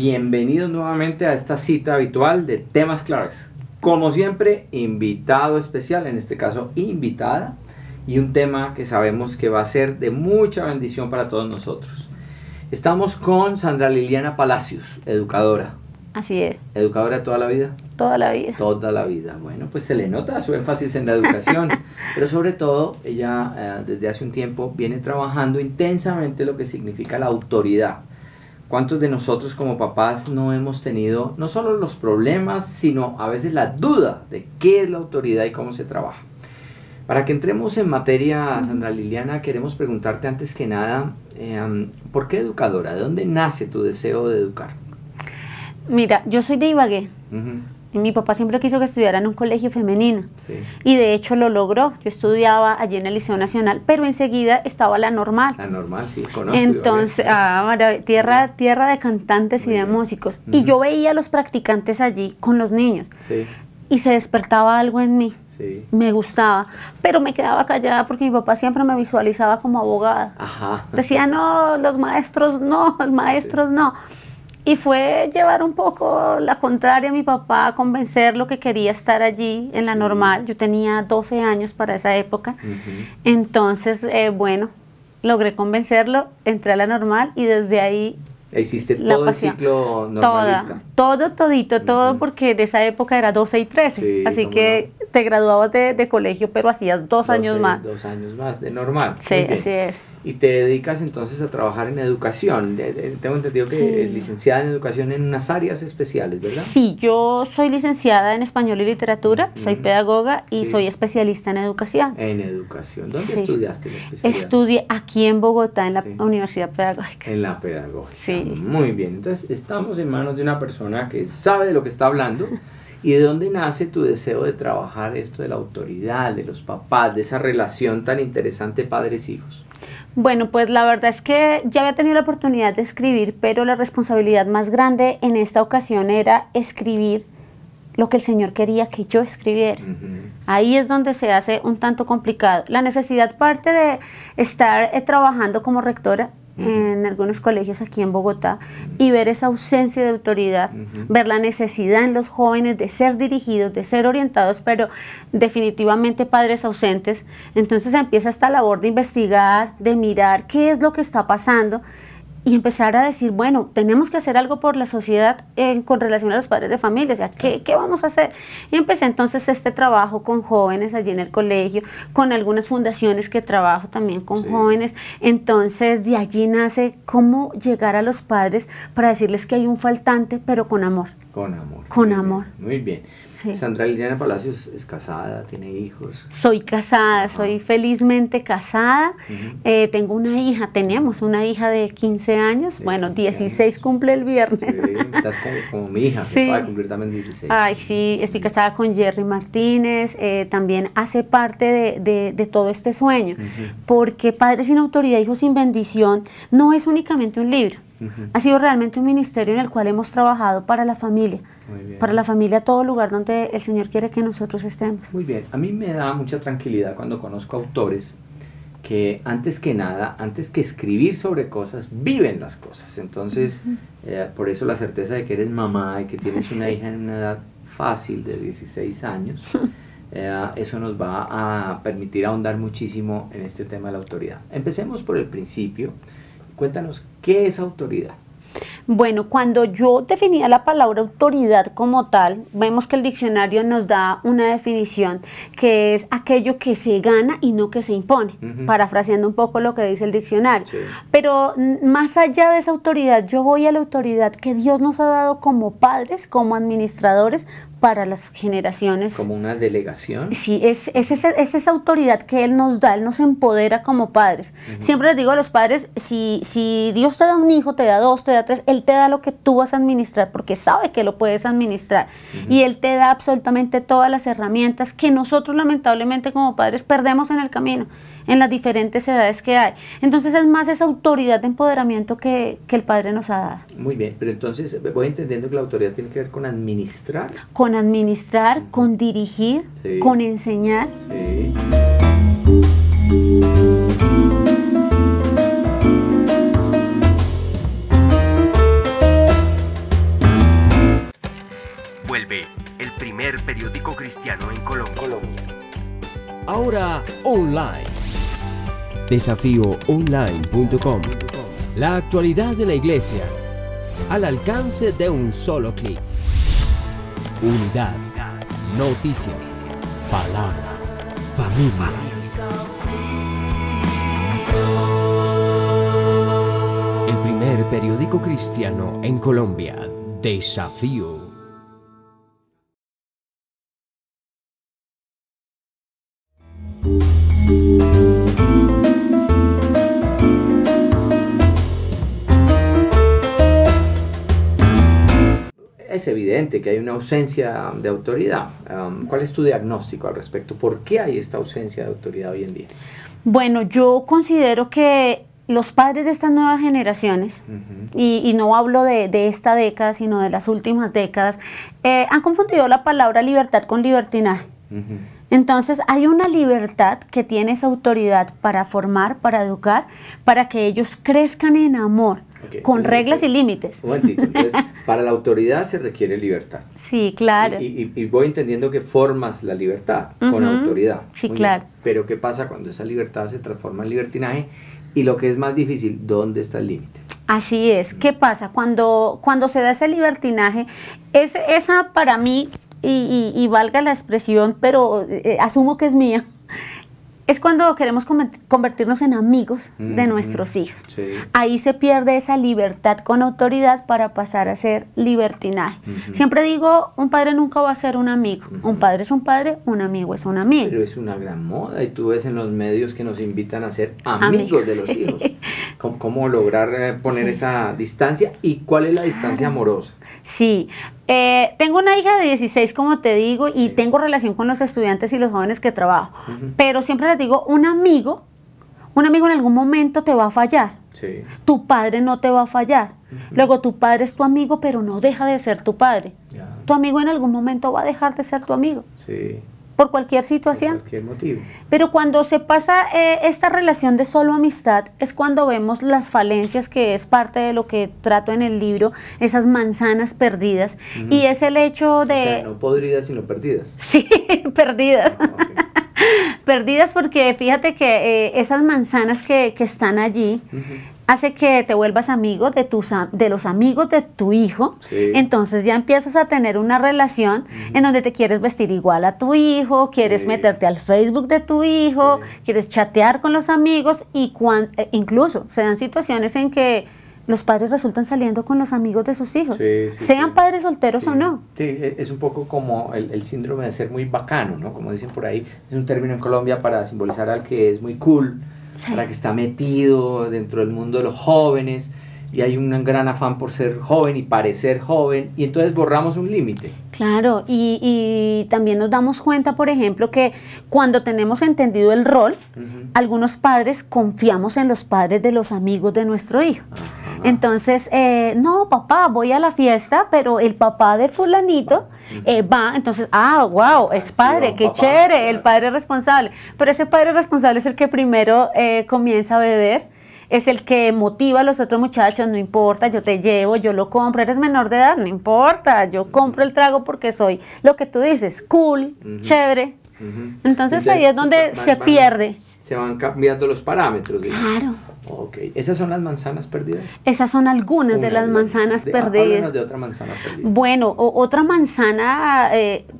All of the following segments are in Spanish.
bienvenidos nuevamente a esta cita habitual de Temas Claves. Como siempre, invitado especial, en este caso invitada, y un tema que sabemos que va a ser de mucha bendición para todos nosotros. Estamos con Sandra Liliana Palacios, educadora. Así es. ¿Educadora toda la vida? Toda la vida. Toda la vida. Bueno, pues se le nota su énfasis en la educación, pero sobre todo ella desde hace un tiempo viene trabajando intensamente lo que significa la autoridad. ¿Cuántos de nosotros como papás no hemos tenido no solo los problemas, sino a veces la duda de qué es la autoridad y cómo se trabaja? Para que entremos en materia, Sandra Liliana, queremos preguntarte antes que nada, ¿por qué educadora? ¿De dónde nace tu deseo de educar? Mira, yo soy de Ibagué. Y mi papá siempre quiso que estudiara en un colegio femenino. Sí. Y de hecho lo logró. Yo estudiaba allí en el Liceo Nacional, pero enseguida estaba la normal. La normal, sí, conozco. Entonces, tierra de cantantes y de músicos. Y yo veía a los practicantes allí con los niños. Sí. Y se despertaba algo en mí. Sí. Me gustaba, pero me quedaba callada porque mi papá siempre me visualizaba como abogada. Ajá. Decía, no, los maestros no, los maestros no. Y fue llevar un poco la contraria a mi papá, a convencerlo que quería estar allí en la normal. Yo tenía 12 años para esa época. Entonces, bueno, logré convencerlo, entré a la normal y desde ahí... ¿Hiciste todo el ciclo normalista? Todo, porque de esa época era 12 y 13. Sí, así que no, te graduabas de colegio, pero hacías 2 años más. 2 años más, de normal. Sí, así es. Y te dedicas entonces a trabajar en educación. Tengo entendido que es licenciada en educación en unas áreas especiales, ¿verdad? Sí, yo soy licenciada en español y literatura, soy pedagoga y soy especialista en educación. En educación. ¿Dónde estudiaste la especialidad? Estudié aquí en Bogotá, en la Universidad Pedagógica. En la pedagógica. Sí. Muy bien. Entonces, estamos en manos de una persona que sabe de lo que está hablando. ¿Y de dónde nace tu deseo de trabajar esto de la autoridad, de los papás, de esa relación tan interesante padres-hijos? Bueno, pues la verdad es que ya había tenido la oportunidad de escribir, pero la responsabilidad más grande en esta ocasión era escribir lo que el Señor quería que yo escribiera. Ahí es donde se hace un tanto complicado. La necesidad parte de estar trabajando como rectora en algunos colegios aquí en Bogotá y ver esa ausencia de autoridad, ver la necesidad en los jóvenes de ser dirigidos, de ser orientados, pero definitivamente padres ausentes. Entonces empieza esta labor de investigar, de mirar qué es lo que está pasando y empezar a decir, bueno, tenemos que hacer algo por la sociedad con relación a los padres de familia, o sea, ¿qué vamos a hacer? Y empecé entonces este trabajo con jóvenes allí en el colegio, con algunas fundaciones que trabajo también con jóvenes, entonces de allí nace cómo llegar a los padres para decirles que hay un faltante, pero con amor. Con amor. Con amor. Muy bien. Sí. Sandra Liliana Palacios es casada, tiene hijos. Soy casada, soy felizmente casada. Tengo una hija, tenemos una hija de 15 años. Bueno, 16 cumple el viernes. Sí, estás como mi hija, que va a cumplir también 16. Ay, sí, estoy casada con Jerry Martínez. También hace parte de todo este sueño. Porque Padres sin Autoridad, Hijos sin Bendición no es únicamente un libro. Ha sido realmente un ministerio en el cual hemos trabajado para la familia, para la familia, todo lugar donde el Señor quiere que nosotros estemos. Muy bien, a mí me da mucha tranquilidad cuando conozco autores que antes que nada, antes que escribir sobre cosas, viven las cosas. Entonces, por eso la certeza de que eres mamá y que tienes una hija en una edad fácil de 16 años, eso nos va a permitir ahondar muchísimo en este tema de la autoridad. Empecemos por el principio. Cuéntanos, ¿qué es autoridad? Bueno, cuando yo definía la palabra autoridad como tal, vemos que el diccionario nos da una definición que es aquello que se gana y no que se impone, parafraseando un poco lo que dice el diccionario. Sí. Pero más allá de esa autoridad, yo voy a la autoridad que Dios nos ha dado como padres, como administradores, para las generaciones. ¿Como una delegación? Sí, es esa autoridad que Él nos da, Él nos empodera como padres. Siempre les digo a los padres, si Dios te da un hijo, te da 2, te da 3, Él te da lo que tú vas a administrar, porque sabe que lo puedes administrar. Y Él te da absolutamente todas las herramientas que nosotros lamentablemente como padres perdemos en el camino, en las diferentes edades que hay. Entonces es más esa autoridad de empoderamiento que el Padre nos ha dado. Muy bien, pero entonces voy entendiendo que la autoridad tiene que ver con administrar. Con administrar, con dirigir, con enseñar. Sí. vuelve el primer periódico cristiano en Colombia. Ahora online. Desafíoonline.com. La actualidad de la iglesia al alcance de un solo clic. Unidad, noticias, palabra, familia. El primer periódico cristiano en Colombia. Desafío. Es evidente que hay una ausencia de autoridad. ¿Cuál es tu diagnóstico al respecto? ¿Por qué hay esta ausencia de autoridad hoy en día? Bueno, yo considero que los padres de estas nuevas generaciones, y no hablo de esta década, sino de las últimas décadas, han confundido la palabra libertad con libertinaje. Entonces hay una libertad que tiene esa autoridad para formar, para educar, para que ellos crezcan en amor, con reglas y límites. Un momentito, entonces, para la autoridad se requiere libertad. Sí, claro. Y voy entendiendo que formas la libertad con autoridad. Sí, Muy claro. bien. Pero ¿qué pasa cuando esa libertad se transforma en libertinaje? Y lo que es más difícil, ¿dónde está el límite? Así es. ¿Qué pasa? Cuando se da ese libertinaje, esa para mí, y valga la expresión, pero asumo que es mía, es cuando queremos convertirnos en amigos de nuestros hijos. Sí. Ahí se pierde esa libertad con autoridad para pasar a ser libertinaje. Siempre digo, un padre nunca va a ser un amigo. Un padre es un padre, un amigo es un amigo. Pero es una gran moda y tú ves en los medios que nos invitan a ser amigos de los hijos. ¿Cómo lograr poner esa distancia y cuál es la distancia amorosa? Sí. Tengo una hija de 16, como te digo, y tengo relación con los estudiantes y los jóvenes que trabajo. Pero siempre les digo, un amigo en algún momento te va a fallar. Sí. Tu padre no te va a fallar. Luego tu padre es tu amigo, pero no deja de ser tu padre. Ya. Tu amigo en algún momento va a dejar de ser tu amigo. Sí. Por cualquier situación. Por cualquier motivo. Pero cuando se pasa esta relación de solo amistad, es cuando vemos las falencias, que es parte de lo que trato en el libro, esas manzanas perdidas. Y es el hecho de... O sea, no podridas, sino perdidas. Sí, perdidas. Okay. Perdidas porque fíjate que esas manzanas que están allí... hace que te vuelvas amigo de los amigos de tu hijo. Sí. Entonces ya empiezas a tener una relación en donde te quieres vestir igual a tu hijo, quieres meterte al Facebook de tu hijo, quieres chatear con los amigos y incluso se dan situaciones en que los padres resultan saliendo con los amigos de sus hijos, sean padres solteros o no. Sí, es un poco como el síndrome de ser muy bacano, ¿no? Como dicen por ahí, es un término en Colombia para simbolizar al que es muy cool, para que está metido dentro del mundo de los jóvenes y hay un gran afán por ser joven y parecer joven y entonces borramos un límite. Claro, y también nos damos cuenta, por ejemplo, que cuando tenemos entendido el rol, algunos padres confiamos en los padres de los amigos de nuestro hijo. Entonces, no, papá, voy a la fiesta, pero el papá de fulanito va, entonces, wow, es padre, qué chévere, el padre responsable. Pero ese padre responsable es el que primero comienza a beber, es el que motiva a los otros muchachos, no importa, yo te llevo, yo lo compro, eres menor de edad, no importa, yo compro el trago porque soy lo que tú dices, cool, chévere. Entonces ahí es donde se pierde. Se van cambiando los parámetros. Claro. Ok, ¿esas son las manzanas perdidas? Esas son algunas de las manzanas perdidas. Háblanos de otra manzana perdida. Bueno, otra manzana,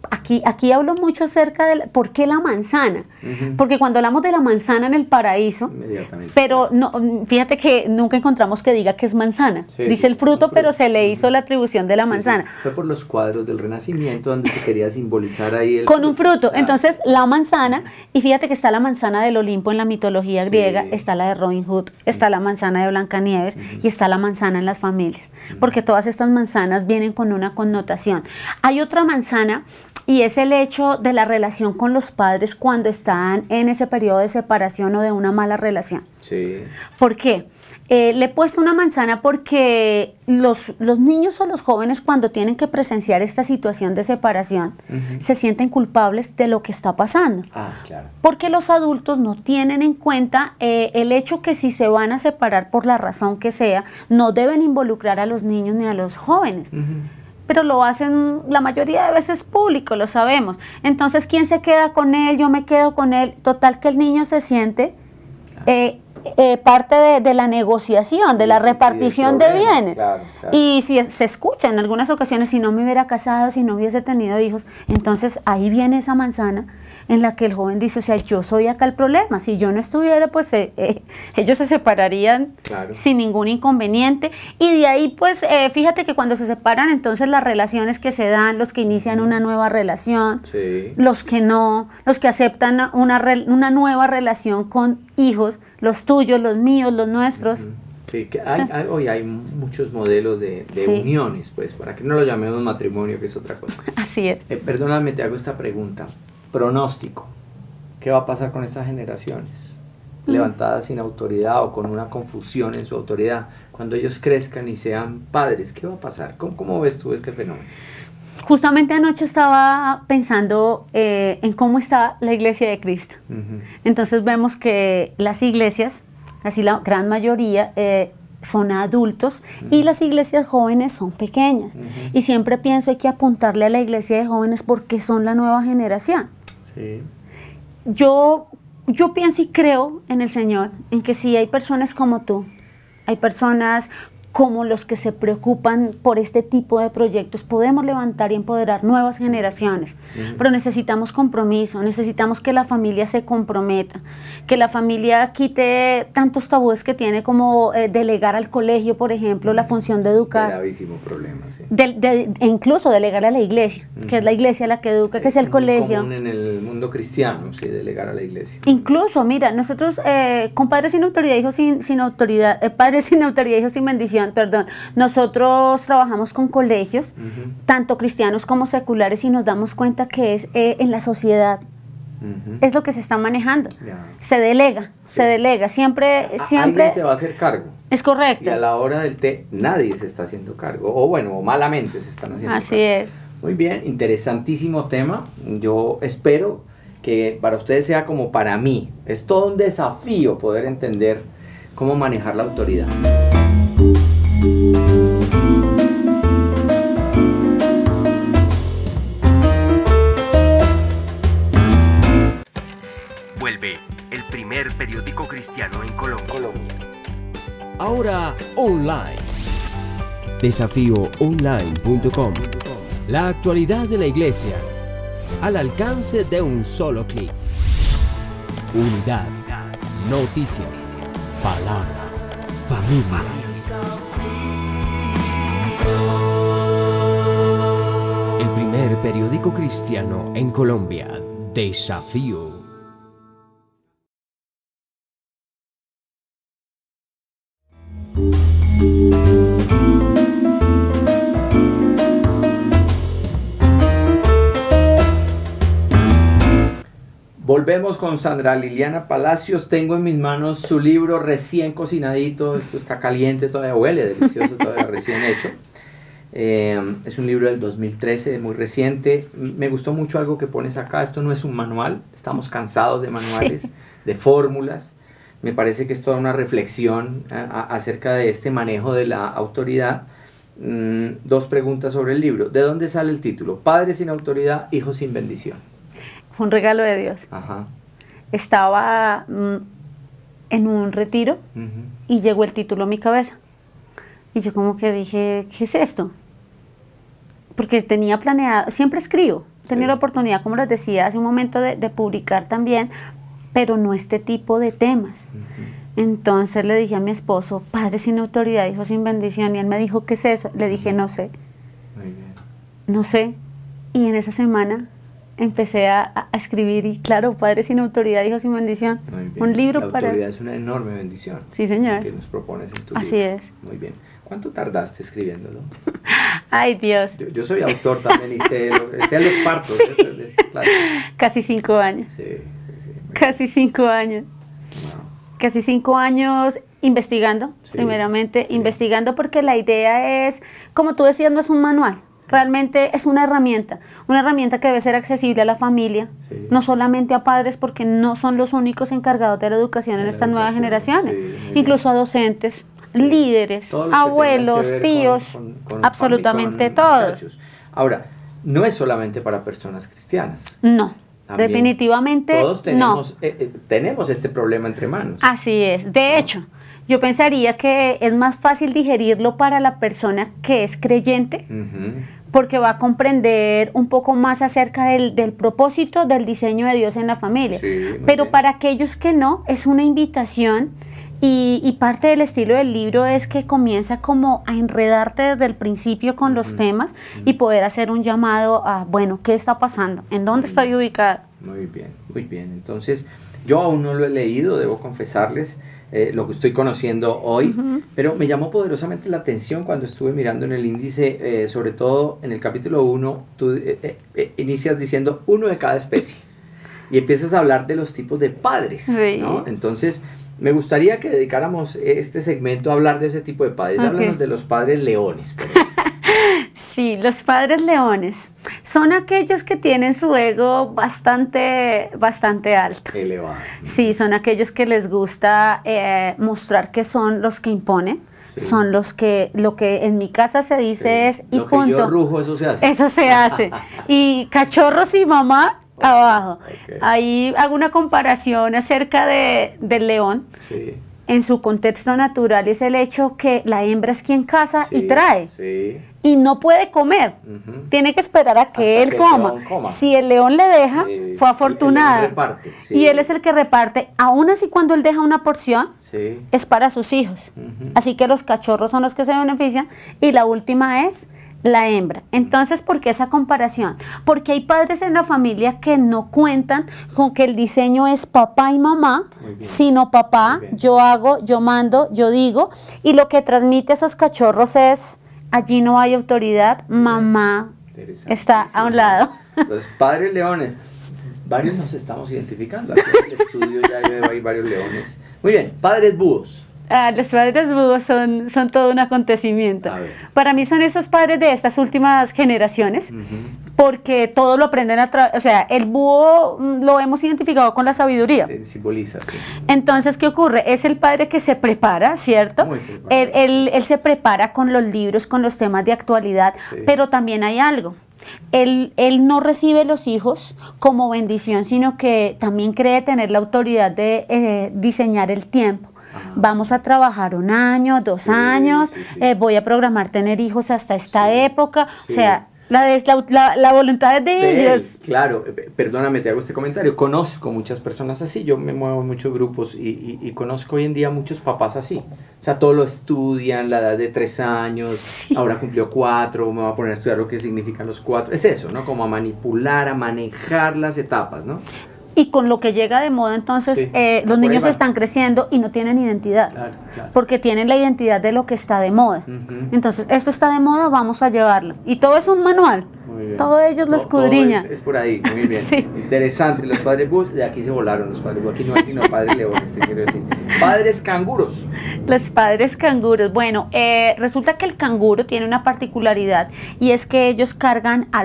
aquí hablo mucho acerca de por qué la manzana. Porque cuando hablamos de la manzana en el paraíso, pero no, fíjate que nunca encontramos que diga que es manzana. Dice el fruto, pero se le hizo la atribución de la manzana. Fue por los cuadros del Renacimiento donde se quería simbolizar ahí con un fruto. Entonces, la manzana, y fíjate que está la manzana del Olimpo en la mitología griega, está la de Robin Hood, está la manzana de Blancanieves y está la manzana en las familias, porque todas estas manzanas vienen con una connotación. Hay otra manzana y es el hecho de la relación con los padres cuando están en ese periodo de separación o de una mala relación. Sí. ¿Por qué? Le he puesto una manzana porque los niños o los jóvenes cuando tienen que presenciar esta situación de separación se sienten culpables de lo que está pasando. Claro. Porque los adultos no tienen en cuenta el hecho que si se van a separar por la razón que sea, no deben involucrar a los niños ni a los jóvenes. pero lo hacen la mayoría de veces público, lo sabemos. Entonces, ¿quién se queda con él? Yo me quedo con él. Total que el niño se siente parte de la negociación, de la repartición de bienes. Claro. Y si se escucha en algunas ocasiones, si no me hubiera casado, si no hubiese tenido hijos, entonces ahí viene esa manzana en la que el joven dice, o sea, yo soy acá el problema, si yo no estuviera, pues ellos se separarían sin ningún inconveniente, y de ahí, pues, fíjate que cuando se separan, entonces las relaciones que se dan, los que inician una nueva relación, los que no, los que aceptan una nueva relación con hijos, los tuyos, los míos, los nuestros. Sí, que hoy hay muchos modelos de uniones, pues, para que no lo llamemos matrimonio, que es otra cosa. Así es. Perdóname, te hago esta pregunta. Pronóstico. ¿Qué va a pasar con estas generaciones? Levantadas sin autoridad o con una confusión en su autoridad. Cuando ellos crezcan y sean padres, ¿qué va a pasar? ¿Cómo ves tú este fenómeno? Justamente anoche estaba pensando en cómo está la Iglesia de Cristo. Entonces vemos que las iglesias, así la gran mayoría, son adultos y las iglesias jóvenes son pequeñas. Y siempre pienso hay que apuntarle a la iglesia de jóvenes porque son la nueva generación. Sí. Yo pienso y creo en el Señor, en que si hay personas como tú, hay personas como los que se preocupan por este tipo de proyectos, podemos levantar y empoderar nuevas generaciones. Pero necesitamos compromiso, necesitamos que la familia se comprometa, que la familia quite tantos tabúes que tiene como delegar al colegio, por ejemplo, la función de educar. Gravísimo problema, sí. E incluso delegar a la iglesia, que es la iglesia la que educa, que es el colegio. Común en el mundo cristiano, sí, delegar a la iglesia. Incluso, mira, nosotros con padres sin autoridad, hijos sin autoridad, padres sin autoridad, hijos sin bendición, perdón, nosotros trabajamos con colegios, tanto cristianos como seculares, y nos damos cuenta que es en la sociedad, es lo que se está manejando. Se delega, siempre. Alguien se va a hacer cargo. Es correcto. Y a la hora del té, nadie se está haciendo cargo, o malamente se están haciendo cargo. Así es. Muy bien, interesantísimo tema. Yo espero que para ustedes sea como para mí. Es todo un desafío poder entender cómo manejar la autoridad. Vuelve el primer periódico cristiano en Colombia. Ahora online. Desafíoonline.com. La actualidad de la iglesia al alcance de un solo clic. Unidad, noticias, palabra, familia. El primer periódico cristiano en Colombia. Desafío. Volvemos con Sandra Liliana Palacios. Tengo en mis manos su libro recién cocinadito. Esto está caliente, todavía huele delicioso, todavía recién hecho. Es un libro del 2013, muy reciente. Me gustó mucho algo que pones acá. Esto no es un manual, estamos cansados de manuales, de fórmulas. Me parece que es toda una reflexión acerca de este manejo de la autoridad. Dos preguntas sobre el libro. ¿De dónde sale el título? Padres sin autoridad, hijos sin bendición. Fue un regalo de Dios. Estaba en un retiro y llegó el título a mi cabeza. Y yo como que dije, ¿qué es esto? Porque tenía planeado, siempre escribo, tenía la oportunidad, como les decía hace un momento, de publicar también, pero no este tipo de temas. Entonces le dije a mi esposo, padre sin autoridad, hijo sin bendición, y él me dijo, ¿qué es eso? Le dije, no sé. No sé. Y en esa semana empecé a escribir, y claro, padre sin autoridad, hijo sin bendición. Un libro la para... autoridad es una enorme bendición. Sí, señor. Que nos propones en tu Así libro. es. Muy bien. ¿Cuánto tardaste escribiéndolo? Ay, Dios. Yo soy autor también y sé los partos Sí. de esta clase. Casi 5 años. Sí. Casi 5 años. Wow. Casi 5 años investigando, primeramente, investigando, porque la idea es, como tú decías, no es un manual. Realmente es una herramienta que debe ser accesible a la familia, no solamente a padres, porque no son los únicos encargados de la educación en estas nuevas generaciones, incluso a docentes. líderes, Todos los que abuelos, tengan que ver tíos, con absolutamente con todos. muchachos. Ahora, no es solamente para personas cristianas. No, También definitivamente todos no. tenemos este problema entre manos. Así es. De hecho, yo pensaría que es más fácil digerirlo para la persona que es creyente, porque va a comprender un poco más acerca del propósito del diseño de Dios en la familia. Sí, muy pero bien. para aquellos que no, es una invitación. Y parte del estilo del libro es que comienza como a enredarte desde el principio con los temas y poder hacer un llamado a, bueno, ¿qué está pasando? ¿En dónde estoy ubicada? Muy bien, muy bien. Entonces, yo aún no lo he leído, debo confesarles lo que estoy conociendo hoy, pero me llamó poderosamente la atención cuando estuve mirando en el índice, sobre todo en el capítulo 1, tú inicias diciendo uno de cada especie y empiezas a hablar de los tipos de padres, Sí. ¿no? Entonces, me gustaría que dedicáramos este segmento a hablar de ese tipo de padres. Ok. Háblanos de los padres leones, por ejemplo. Sí, los padres leones son aquellos que tienen su ego bastante alto. Elevado. Sí, son aquellos que les gusta mostrar que son los que imponen, Sí. son los que, lo que en mi casa se dice Sí. es y Lo que punto. yo rujo, eso se hace. Eso se hace. Y cachorros y mamá abajo. Ok. Ahí hago una comparación acerca del león. Sí. En su contexto natural es el hecho que la hembra es quien caza Sí, y trae. Sí. Y no puede comer. Ujú. Tiene que esperar a que Hasta él que el coma. león coma. Si el león le deja, Sí, fue afortunado. el león reparte, sí. Y él es el que reparte. Aún así, cuando él deja una porción, Sí. es para sus hijos. Ujú. Así que los cachorros son los que se benefician. Y la última es la hembra. Entonces, ¿por qué esa comparación? Porque hay padres en la familia que no cuentan con que el diseño es papá y mamá, Muy bien. sino papá, Muy bien. yo hago, yo mando, yo digo, y lo que transmite a esos cachorros es, allí no hay autoridad, mamá está a un lado. Los padres leones. Varios nos estamos identificando. Aquí en el estudio ya veo hay varios leones. Muy bien, padres búhos. Los padres búhos son todo un acontecimiento. A ver. Para mí son esos padres de estas últimas generaciones, porque todo lo aprenden o sea, el búho lo hemos identificado con la sabiduría. Se simboliza, sí. Entonces, ¿qué ocurre? Es el padre que se prepara, ¿cierto? Muy preparado. Él se prepara con los libros, con los temas de actualidad, Sí. pero también hay algo. Él no recibe los hijos como bendición, sino que también cree tener la autoridad de diseñar el tiempo. Vamos a trabajar 1 año, 2 Sí, años, sí, sí. Voy a programar tener hijos hasta esta Sí, época. sí. O sea, la voluntad es de De ellos. él, claro, perdóname, te hago este comentario. Conozco muchas personas así, yo me muevo en muchos grupos y conozco hoy en día muchos papás así. O sea, todo lo estudian, la edad de 3 años, Sí. ahora cumplió 4, me voy a poner a estudiar lo que significan los 4. Es eso, ¿no? Como a manipular, a manejar las etapas, ¿no? Y con lo que llega de moda, entonces, Sí, los por ahí niños va. están creciendo y no tienen identidad. Claro, claro. Porque tienen la identidad de lo que está de moda. Ujú. Entonces, esto está de moda, vamos a llevarlo. Y todo es un manual. Muy bien. Todo ellos lo Todo escudriñan. es por ahí, muy bien. Sí. Interesante, los padres búhos, de aquí se volaron los padres búhos, aquí no hay sino padres leones, te quiero decir. Padres canguros. Los padres canguros. Bueno, resulta que el canguro tiene una particularidad y es que ellos cargan a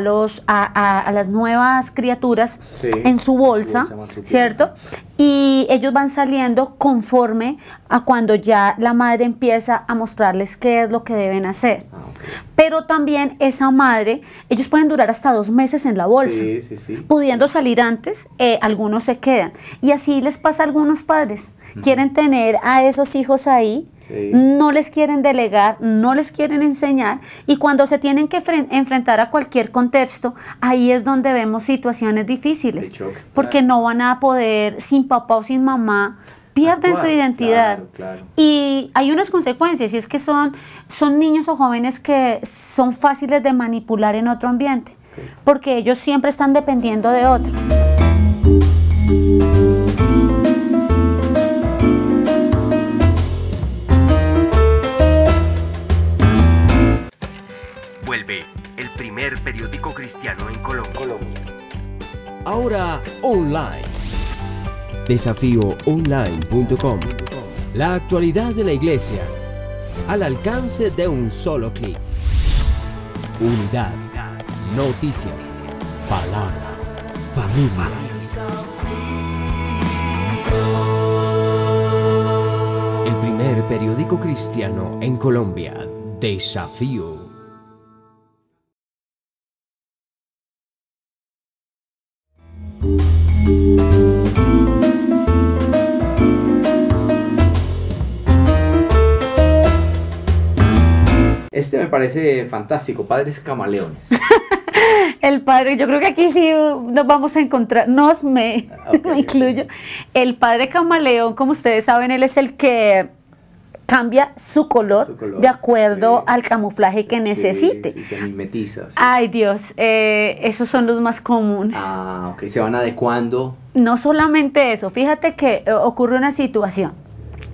las nuevas criaturas Sí, en su bolsa, marsupial, ¿cierto? Y ellos van saliendo conforme a cuando ya la madre empieza a mostrarles qué es lo que deben hacer. Ah, ok. Pero también esa madre, ellos pueden durar hasta 2 meses en la bolsa. Sí, sí, sí. Pudiendo salir antes, algunos se quedan. Y así les pasa a algunos padres. Quieren tener a esos hijos ahí, Sí. no les quieren delegar, no les quieren enseñar. Y cuando se tienen que enfrentar a cualquier contexto, ahí es donde vemos situaciones difíciles. De choque, Porque claro. no van a poder, sin papá o sin mamá, pierden Actuar, su identidad. claro, claro. Y hay unas consecuencias, y es que son niños o jóvenes que son fáciles de manipular en otro ambiente, porque ellos siempre están dependiendo de otro. Vuelve el primer periódico cristiano en Colombia. Ahora online. Desafíoonline.com. La actualidad de la iglesia al alcance de un solo clic. Unidad, noticias, palabra, familia. El primer periódico cristiano en Colombia, Desafío. Este me parece fantástico, Padres Camaleones. El padre, yo creo que aquí sí nos vamos a encontrar, me incluyo. El padre camaleón, como ustedes saben, él es el que cambia su color de acuerdo al camuflaje que necesite. Sí, se mimetiza. Sí. Ay, Dios, esos son los más comunes. Ah, ok, se van adecuando. No solamente eso, fíjate que ocurre una situación.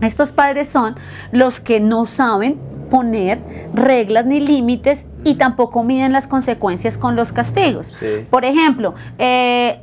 Estos padres son los que no saben poner reglas ni límites y tampoco miden las consecuencias con los castigos. Sí. Por ejemplo,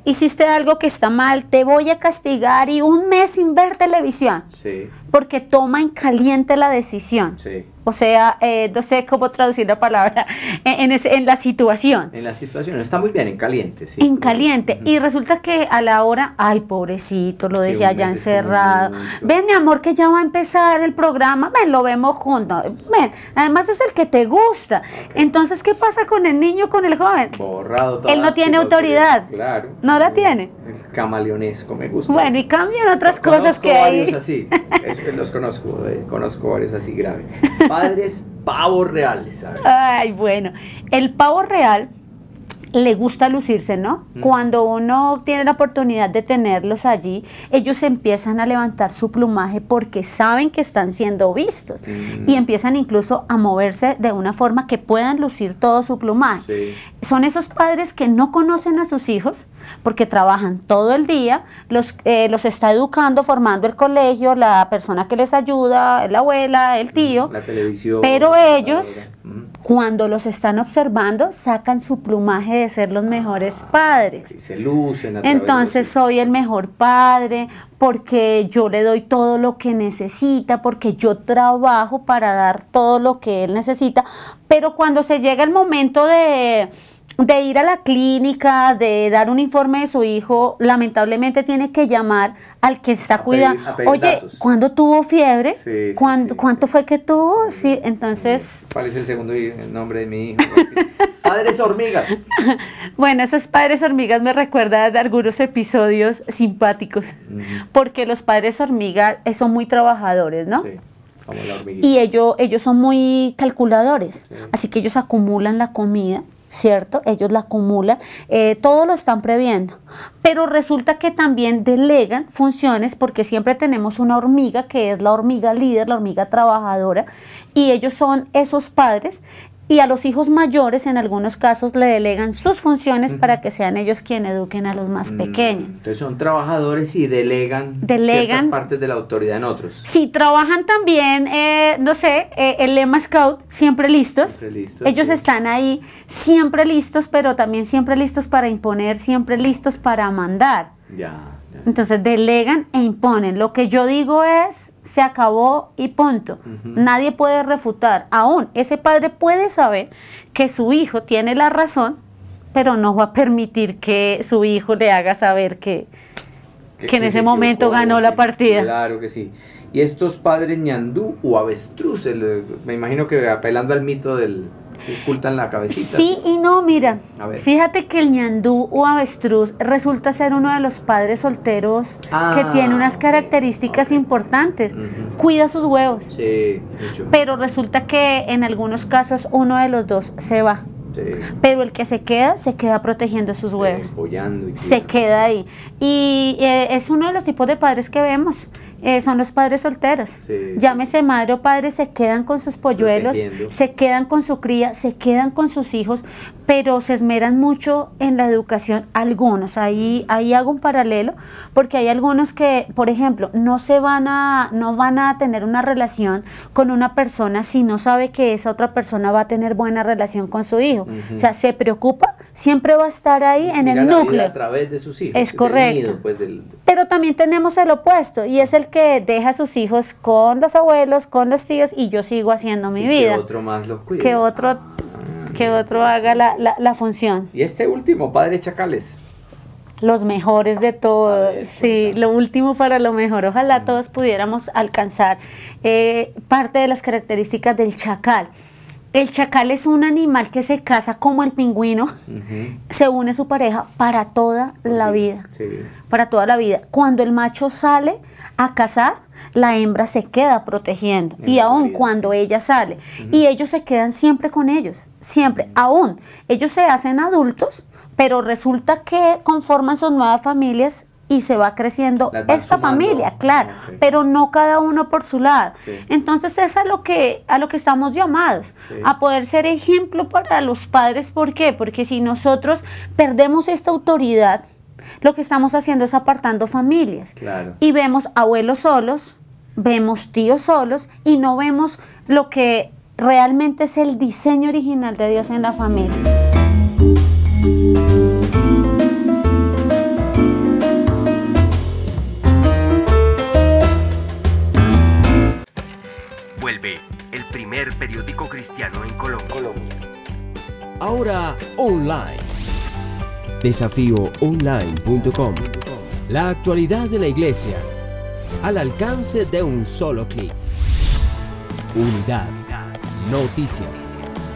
hiciste algo que está mal, te voy a castigar y un mes sin ver televisión. Sí. Porque toma en caliente la decisión. Sí. O sea, no sé cómo traducir la palabra, en la situación. En la situación, está muy bien, en caliente. Sí. En caliente. Y resulta que a la hora, ay, pobrecito, lo dejé allá encerrado. Ven, mi amor, que ya va a empezar el programa. Ven, lo vemos juntos. Ven, además es el que te gusta. Okay. Entonces, ¿qué pasa con el niño, con el joven? Borrado. Él no tiene autoridad. Claro. No la tiene. Es camaleonesco, me gusta. Bueno, eso. Y cambian otras cosas que hay. Varios así. Los conozco varios así graves. Padres pavos reales. Ay, bueno. El pavo real le gusta lucirse, ¿no? Cuando uno tiene la oportunidad de tenerlos allí, ellos empiezan a levantar su plumaje porque saben que están siendo vistos y empiezan incluso a moverse de una forma que puedan lucir todo su plumaje. Sí. Son esos padres que no conocen a sus hijos porque trabajan todo el día, los está educando, formando el colegio, la persona que les ayuda, la abuela, el tío, la televisión, pero ellos, cuando los están observando, sacan su plumaje de ser los mejores padres. Y se lucen. Entonces soy el mejor padre porque yo le doy todo lo que necesita, porque yo trabajo para dar todo lo que él necesita, pero cuando se llega el momento de ir a la clínica, de dar un informe de su hijo, lamentablemente tiene que llamar al que está cuidando. Oye, datos. ¿Cuándo tuvo fiebre? Sí, ¿Cuánto fue que tuvo? Sí, entonces... ¿Cuál es el segundo nombre de mi hijo? Padres hormigas. Bueno, esos padres hormigas me recuerdan de algunos episodios simpáticos, porque los padres hormigas son muy trabajadores, ¿no? Sí. Como la hormiguita. Y ellos son muy calculadores, así que ellos acumulan la comida, ¿cierto? Ellos la acumulan, todo lo están previendo, pero resulta que también delegan funciones porque siempre tenemos una hormiga que es la hormiga líder, la hormiga trabajadora, y ellos son esos padres. Y a los hijos mayores, en algunos casos, le delegan sus funciones para que sean ellos quienes eduquen a los más pequeños. Entonces son trabajadores y delegan ciertas partes de la autoridad en otros. Sí, trabajan también, el lema Scout, siempre listos. Siempre listos. Ellos están ahí siempre listos, pero también siempre listos para imponer, siempre listos para mandar. Ya. Entonces delegan e imponen. Lo que yo digo es, se acabó y punto. Nadie puede refutar. Aún ese padre puede saber que su hijo tiene la razón, pero no va a permitir que su hijo le haga saber que en ese momento ganó la partida. Claro que sí. Y estos padres ñandú o avestruz, me imagino que apelando al mito del... ocultan la cabecita. Sí y no, mira, fíjate que el ñandú o avestruz resulta ser uno de los padres solteros que tiene unas características importantes. Cuida sus huevos. Sí, mucho. Pero resulta que en algunos casos uno de los dos se va. Sí. Pero el que se queda protegiendo sus huevos. Apoyando y se queda ahí. Y es uno de los tipos de padres que vemos. Son los padres solteros. Sí, llámese madre o padre, se quedan con sus polluelos, se quedan con su cría, se quedan con sus hijos, pero se esmeran mucho en la educación. Algunos, ahí hago un paralelo, porque hay algunos que, por ejemplo, no van a tener una relación con una persona si no sabe que esa otra persona va a tener buena relación con su hijo. O sea, se preocupa, siempre va a estar ahí en el núcleo. A través de sus hijos. Es correcto. Nido, pues, pero también tenemos el opuesto, y es el que deja a sus hijos con los abuelos, con los tíos, y yo sigo haciendo mi vida. Que otro más los cuide. Que otro haga la función. Y este último, padre chacales. los mejores de todos, sí, lo último para lo mejor. Ojalá todos pudiéramos alcanzar parte de las características del chacal. El chacal es un animal que se casa como el pingüino, se une a su pareja para toda la vida, para toda la vida. Cuando el macho sale a cazar, la hembra se queda protegiendo, y aún cuando ella sale, y ellos se quedan siempre con ellos, siempre, aún. Ellos se hacen adultos, pero resulta que conforman sus nuevas familias y se va creciendo esta familia, claro, pero no cada uno por su lado. Entonces es a lo que estamos llamados, a poder ser ejemplo para los padres. ¿Por qué? Porque si nosotros perdemos esta autoridad, lo que estamos haciendo es apartando familias, y vemos abuelos solos, vemos tíos solos, y no vemos lo que realmente es el diseño original de Dios en la familia. Vuelve el primer periódico cristiano en Colombia. Ahora online. Desafíoonline.com. La actualidad de la iglesia al alcance de un solo clic. Unidad, noticias,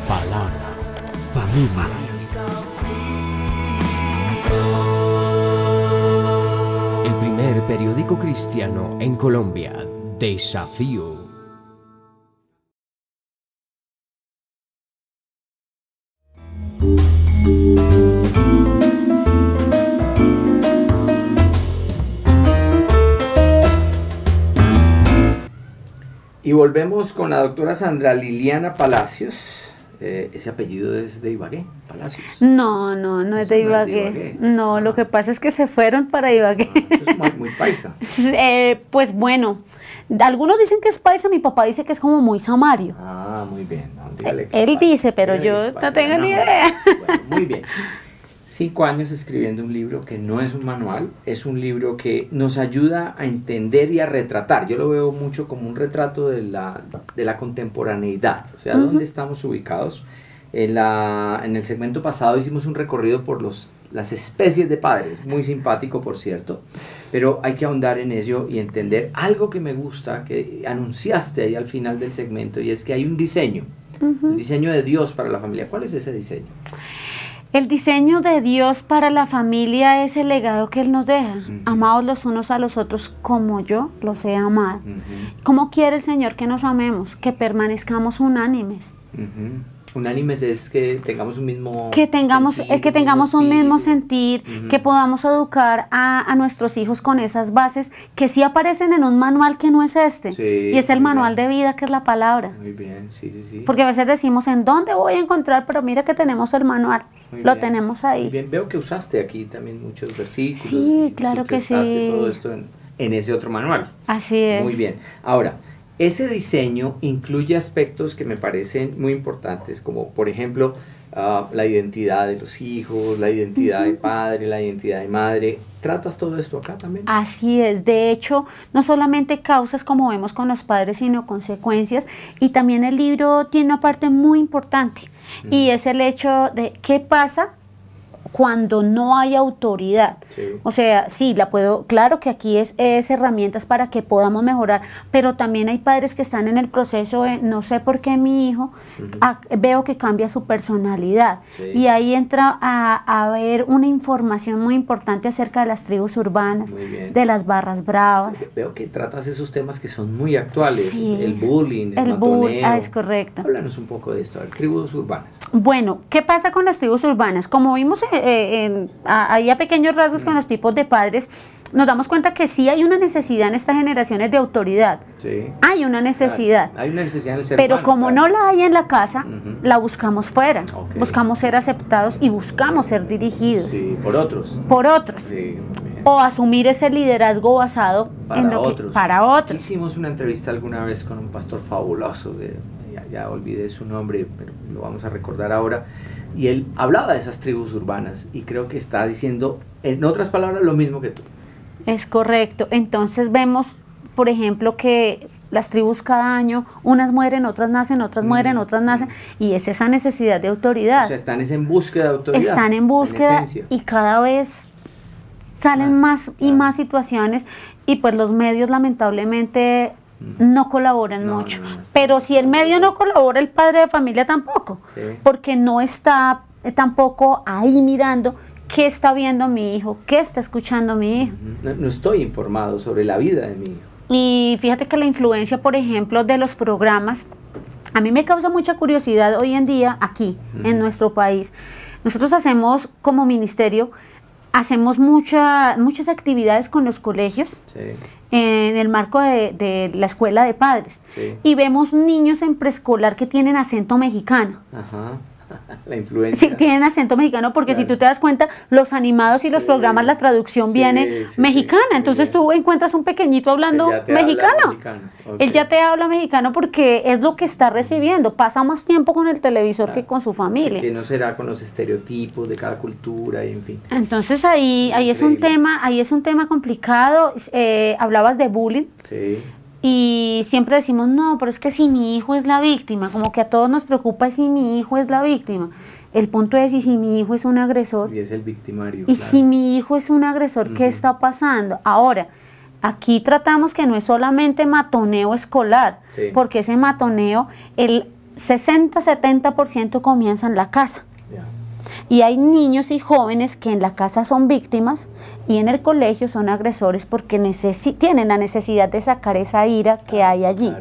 palabra, familia. El primer periódico cristiano en Colombia. Desafío. Y volvemos con la doctora Sandra Liliana Palacios. ¿Ese apellido es de Ibagué? ¿Palacios? No es de Ibagué. No, lo que pasa es que se fueron para Ibagué. Es muy paisa. Pues bueno, algunos dicen que es paisa, mi papá dice que es como muy samario. Ah, muy bien. No, dígale que él es paisa. dice, pero Dígale yo no tengo ni idea. Bueno, muy bien. 5 años escribiendo un libro que no es un manual, es un libro que nos ayuda a entender y a retratar. Yo lo veo mucho como un retrato de la contemporaneidad, o sea, dónde estamos ubicados. En el segmento pasado hicimos un recorrido por las especies de padres, muy simpático por cierto, pero hay que ahondar en ello y entender algo que me gusta, que anunciaste ahí al final del segmento, y es que hay un diseño, el diseño de Dios para la familia. ¿Cuál es ese diseño? El diseño de Dios para la familia es el legado que Él nos deja, amados los unos a los otros como yo los he amado. ¿Cómo quiere el Señor que nos amemos? Que permanezcamos unánimes. Unánimes es que tengamos un mismo que tengamos un mismo sentir, que podamos educar a nuestros hijos con esas bases que sí aparecen en un manual que no es y es el manual de vida, que es la palabra. Muy bien, sí. Porque a veces decimos, ¿en dónde voy a encontrar? Pero mira que tenemos el manual, lo tenemos ahí. Muy bien, veo que usaste aquí también muchos versículos. Sí, claro que sí. Todo esto en ese otro manual. Así es. Muy bien. Ahora, ese diseño incluye aspectos que me parecen muy importantes, como por ejemplo la identidad de los hijos, la identidad de padre, la identidad de madre. ¿Tratas todo esto acá también? Así es. De hecho, no solamente causas como vemos con los padres, sino consecuencias. Y también el libro tiene una parte muy importante, y es el hecho de qué pasa cuando no hay autoridad. O sea, sí, claro que aquí es herramientas para que podamos mejorar, pero también hay padres que están en el proceso de, no sé por qué mi hijo, veo que cambia su personalidad, y ahí entra a ver una información muy importante acerca de las tribus urbanas, de las barras bravas. Sí, veo que tratas esos temas que son muy actuales, el bullying, el matoneo. Es correcto. Háblanos un poco de esto, tribus urbanas. Bueno, ¿qué pasa con las tribus urbanas? Como vimos ahí a pequeños rasgos con los tipos de padres, nos damos cuenta que sí hay una necesidad en estas generaciones de autoridad. Hay una necesidad. Hay una necesidad en el ser pero humano, como no la hay en la casa, la buscamos fuera. Buscamos ser aceptados y buscamos ser dirigidos. Por otros. Por otros. O asumir ese liderazgo basado para otros. Hicimos una entrevista alguna vez con un pastor fabuloso, ya olvidé su nombre, pero lo vamos a recordar ahora. Y él hablaba de esas tribus urbanas, y creo que está diciendo, en otras palabras, lo mismo que tú. Es correcto. Entonces vemos, por ejemplo, que las tribus cada año, unas mueren, otras nacen, otras mueren, otras nacen, y es esa necesidad de autoridad. O sea, están en búsqueda de autoridad. Están en búsqueda, y cada vez salen más y más situaciones, y pues los medios lamentablemente no colaboran mucho. Pero si el medio no colabora, el padre de familia tampoco, porque no está tampoco ahí mirando qué está viendo mi hijo, qué está escuchando mi hijo. No estoy informado sobre la vida de mi hijo. Y fíjate que la influencia, por ejemplo, de los programas, a mí me causa mucha curiosidad hoy en día aquí, en nuestro país. Nosotros hacemos como ministerio, hacemos muchas actividades con los colegios, en el marco de la escuela de padres, y vemos niños en preescolar que tienen acento mexicano. La influencia. Sí, tienen acento mexicano, porque si tú te das cuenta, los animados y los programas, la traducción viene mexicana. Entonces tú encuentras un pequeñito hablando mexicano. Él ya te habla mexicano porque es lo que está recibiendo. Pasa más tiempo con el televisor que con su familia. Que no será con los estereotipos de cada cultura y en fin. Entonces ahí es un tema complicado. Hablabas de bullying. Y siempre decimos, no, pero es que si mi hijo es la víctima, como que a todos nos preocupa si mi hijo es la víctima. El punto es, y si mi hijo es un agresor. Y es el victimario. Y si mi hijo es un agresor, ¿qué está pasando? Ahora, aquí tratamos que no es solamente matoneo escolar, porque ese matoneo, el 60-70% comienza en la casa. Y hay niños y jóvenes que en la casa son víctimas y en el colegio son agresores porque tienen la necesidad de sacar esa ira que hay allí.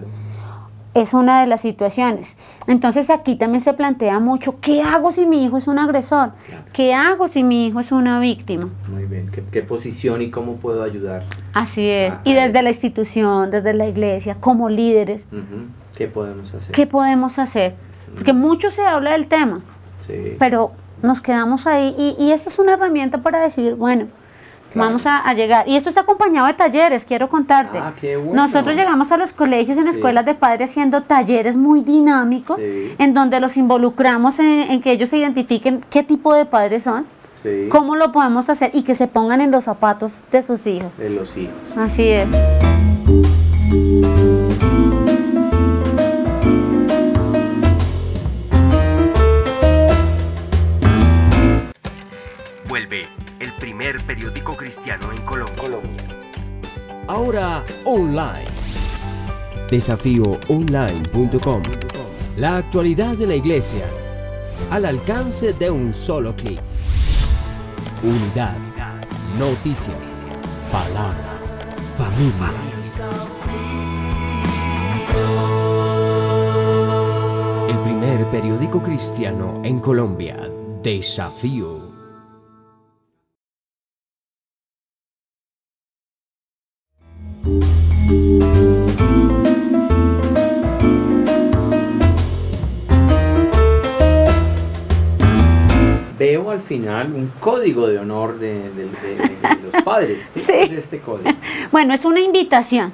Es una de las situaciones. Entonces aquí también se plantea mucho, ¿qué hago si mi hijo es un agresor? ¿Qué hago si mi hijo es una víctima? Muy bien, ¿qué posición y cómo puedo ayudar? Así es, y desde la institución, desde la iglesia, como líderes. ¿Qué podemos hacer? ¿Qué podemos hacer? Porque mucho se habla del tema, pero nos quedamos ahí, y esta es una herramienta para decir, bueno, vamos a llegar. Y esto está acompañado de talleres, quiero contarte. Qué bueno. Nosotros llegamos a los colegios, en escuelas de padres, haciendo talleres muy dinámicos, en donde los involucramos en que ellos se identifiquen qué tipo de padres son, cómo lo podemos hacer, y que se pongan en los zapatos de sus hijos. De los hijos. Así es. Vuelve el primer periódico cristiano en Colombia. Ahora online. Desafíoonline.com. La actualidad de la iglesia al alcance de un solo clic. Unidad, noticias, palabra, familia. El primer periódico cristiano en Colombia. Desafío. Veo al final un código de honor de los padres. ¿Qué es este código? Bueno, es una invitación.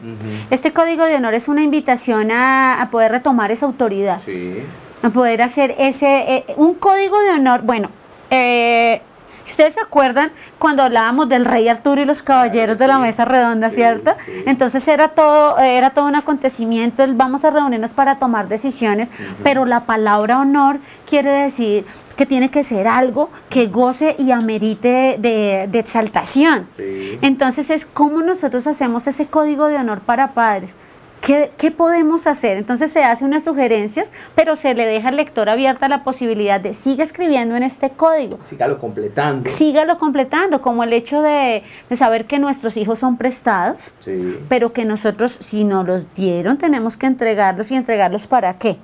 Este código de honor es una invitación a poder retomar esa autoridad. A poder hacer un código de honor. Bueno, ¿ustedes se acuerdan cuando hablábamos del rey Arturo y los caballeros de la mesa redonda, cierto? Entonces era todo un acontecimiento, vamos a reunirnos para tomar decisiones, pero la palabra honor quiere decir que tiene que ser algo que goce y amerite de exaltación. Entonces es cómo nosotros hacemos ese código de honor para padres. ¿Qué podemos hacer? Entonces se hace unas sugerencias, pero se le deja al lector abierta la posibilidad de siga escribiendo en este código. Sígalo completando. Sígalo completando, como el hecho de saber que nuestros hijos son prestados, pero que nosotros, si nos los dieron, tenemos que entregarlos, y entregarlos ¿para qué?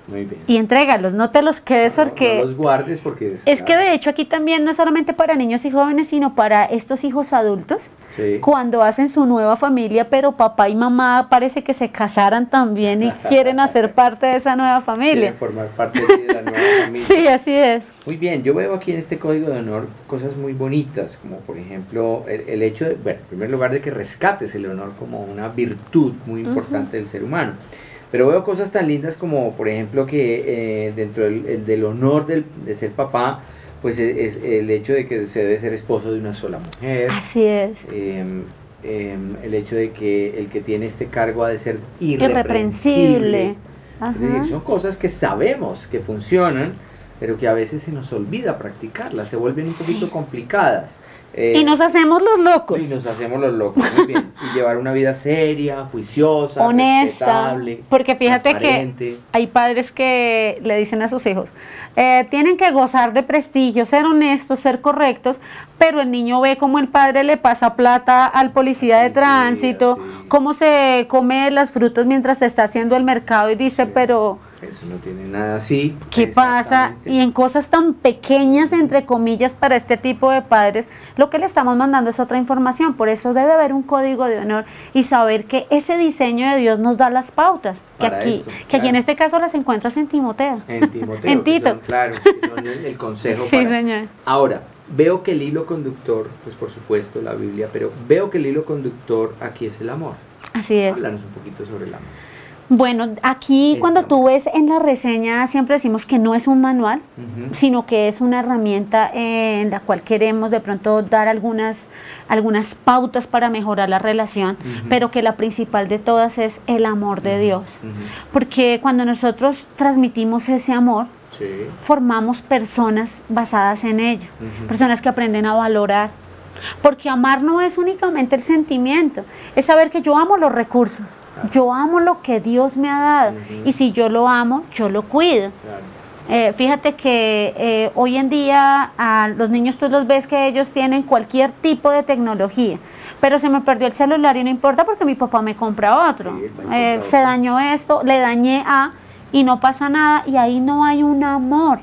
Muy bien. Y entrégalos, no te los quedes porque... No los guardes porque... Es que de hecho aquí también no es solamente para niños y jóvenes, sino para estos hijos adultos, cuando hacen su nueva familia, pero papá y mamá parece que se casaran también y quieren hacer parte de esa nueva familia. Quieren formar parte de la nueva familia. Sí, así es. Muy bien, yo veo aquí en este código de honor cosas muy bonitas, como por ejemplo el hecho de, bueno, en primer lugar, de que rescates el honor como una virtud muy importante del ser humano. Pero veo cosas tan lindas como, por ejemplo, que dentro del honor de ser papá, pues es el hecho de que se debe ser esposo de una sola mujer. Así es. El hecho de que el que tiene este cargo ha de ser irreprensible. Es decir, son cosas que sabemos que funcionan, pero que a veces se nos olvida practicarlas, se vuelven un poquito complicadas. Y nos hacemos los locos. Y nos hacemos los locos, muy bien. Y llevar una vida seria, juiciosa, honesta, respetable, porque fíjate que hay padres que le dicen a sus hijos, tienen que gozar de prestigio, ser honestos, ser correctos, pero el niño ve cómo el padre le pasa plata al policía de tránsito, cómo se come las frutas mientras se está haciendo el mercado y dice, pero... Eso no tiene nada así. ¿Qué pasa? Y en cosas tan pequeñas, entre comillas, para este tipo de padres, lo que le estamos mandando es otra información. Por eso debe haber un código de honor y saber que ese diseño de Dios nos da las pautas. Que aquí en este caso las encuentras en Timoteo. En Timoteo. En Tito. Son, claro, que son el consejo. Sí, señor. Ahora, veo que el hilo conductor, pues por supuesto la Biblia, pero veo que el hilo conductor aquí es el amor. Así es. Háblanos un poquito sobre el amor. Bueno, aquí cuando tú ves en la reseña siempre decimos que no es un manual, sino que es una herramienta en la cual queremos de pronto dar algunas pautas para mejorar la relación, pero que la principal de todas es el amor de Dios. Porque cuando nosotros transmitimos ese amor, formamos personas basadas en ella, personas que aprenden a valorar. Porque amar no es únicamente el sentimiento, es saber que yo amo los recursos. Yo amo lo que Dios me ha dado y si yo lo amo, yo lo cuido. Fíjate que hoy en día a los niños tú los ves que ellos tienen cualquier tipo de tecnología, pero se me perdió el celular y no importa porque mi papá me compra otro. Se dañó esto, le dañé y no pasa nada y ahí no hay un amor.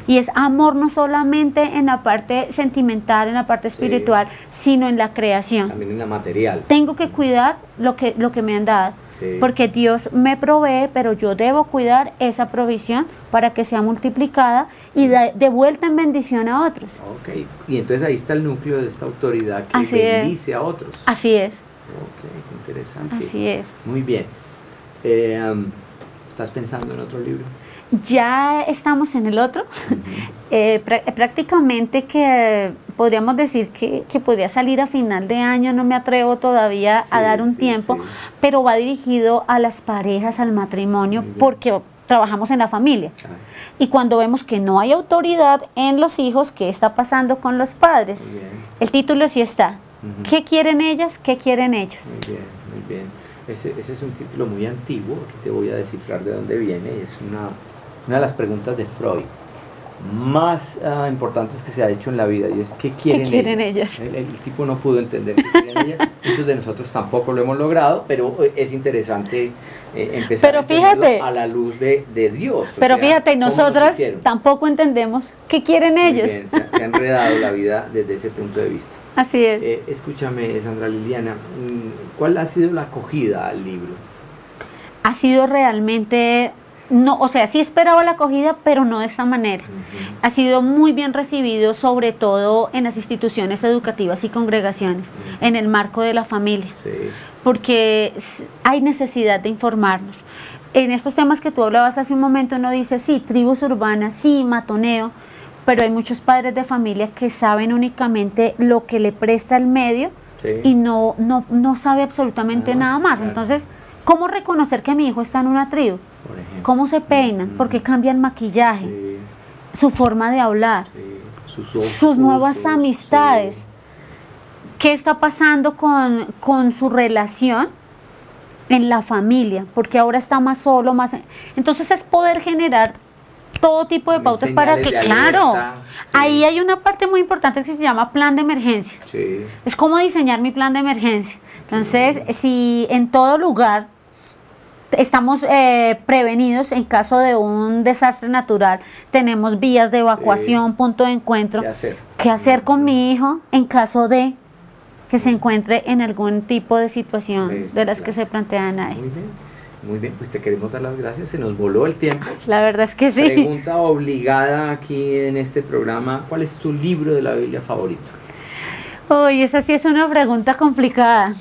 Y es amor no solamente en la parte sentimental, en la parte espiritual, sino en la creación. También en la material. Tengo que cuidar lo que me han dado, porque Dios me provee, pero yo debo cuidar esa provisión para que sea multiplicada y de vuelta en bendición a otros. Ok, y entonces ahí está el núcleo de esta autoridad que bendice a otros. Así es. Ok, interesante. Así es. Muy bien. ¿Estás pensando en otro libro? Ya estamos en el otro. Prácticamente que podríamos decir que podría salir a final de año, no me atrevo todavía a dar un tiempo, pero va dirigido a las parejas, al matrimonio, porque trabajamos en la familia. Y cuando vemos que no hay autoridad en los hijos, ¿qué está pasando con los padres? El título sí está. ¿Qué quieren ellas? ¿Qué quieren ellos? Muy bien, muy bien. Ese es un título muy antiguo, que te voy a descifrar de dónde viene. Es una de las preguntas de Freud más importantes que se ha hecho en la vida, y es ¿qué quieren ellas? El tipo no pudo entender qué quieren ellas. Muchos de nosotros tampoco lo hemos logrado, pero es interesante empezar a entenderlo a la luz de Dios. Pero fíjate, nosotras tampoco entendemos qué quieren ellos. Bien, se ha enredado la vida desde ese punto de vista. Así es. Escúchame, Sandra Liliana, ¿cuál ha sido la acogida al libro? Ha sido realmente... No, o sea, sí esperaba la acogida, pero no de esa manera. Ha sido muy bien recibido, sobre todo en las instituciones educativas y congregaciones, en el marco de la familia, porque hay necesidad de informarnos. En estos temas que tú hablabas hace un momento, uno dice, sí, tribus urbanas, sí, matoneo, pero hay muchos padres de familia que saben únicamente lo que le presta el medio y no sabe absolutamente nada más. Entonces, ¿cómo reconocer que mi hijo está en una tribu? Por ejemplo, ¿cómo se peinan? ¿Por qué cambia el maquillaje? Su forma de hablar, sus nuevas amistades. ¿Qué está pasando con su relación en la familia? Porque ahora está más solo, más... Entonces es poder generar todo tipo de pautas para que, claro, ahí hay una parte muy importante que se llama plan de emergencia. Es como diseñar mi plan de emergencia. Entonces, si en todo lugar estamos prevenidos en caso de un desastre natural, tenemos vías de evacuación, punto de encuentro. ¿Qué hacer con mi hijo en caso de que se encuentre en algún tipo de situación de las que se plantean ahí? Muy bien, pues te queremos dar las gracias, se nos voló el tiempo. La verdad es que sí. Pregunta obligada aquí en este programa, ¿cuál es tu libro de la Biblia favorito? Uy, esa sí es una pregunta complicada.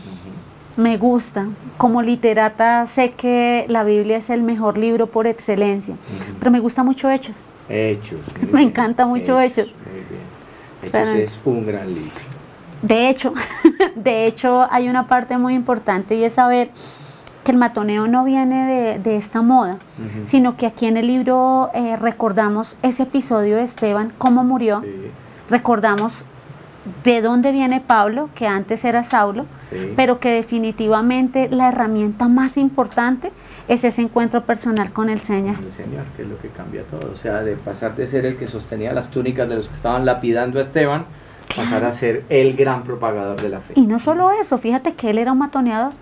Me gusta. Como literata sé que la Biblia es el mejor libro por excelencia, pero me gusta mucho Hechos. Me encanta mucho Hechos. Muy bien. Hechos es un gran libro. De hecho, hay una parte muy importante y es saber que el matoneo no viene de esta moda, sino que aquí en el libro recordamos ese episodio de Esteban, cómo murió, recordamos de dónde viene Pablo, que antes era Saulo, pero que definitivamente la herramienta más importante es ese encuentro personal con el Señor. El Señor, que es lo que cambia todo, o sea, de pasar de ser el que sostenía las túnicas de los que estaban lapidando a Esteban, pasar a ser el gran propagador de la fe. Y no solo eso, fíjate que él era un matoneador,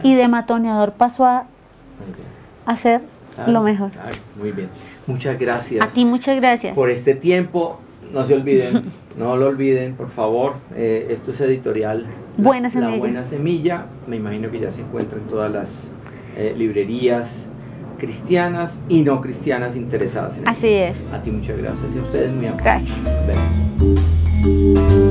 y de matoneador pasó a hacer lo mejor. Muy bien, muchas gracias. A ti muchas gracias. Por este tiempo. No se olviden, no lo olviden, por favor. Esto es editorial Buena Semilla. La Buena Semilla. Me imagino que ya se encuentra en todas las librerías cristianas y no cristianas interesadas en Así es. A ti muchas gracias y a ustedes muy amables. Gracias. Vemos.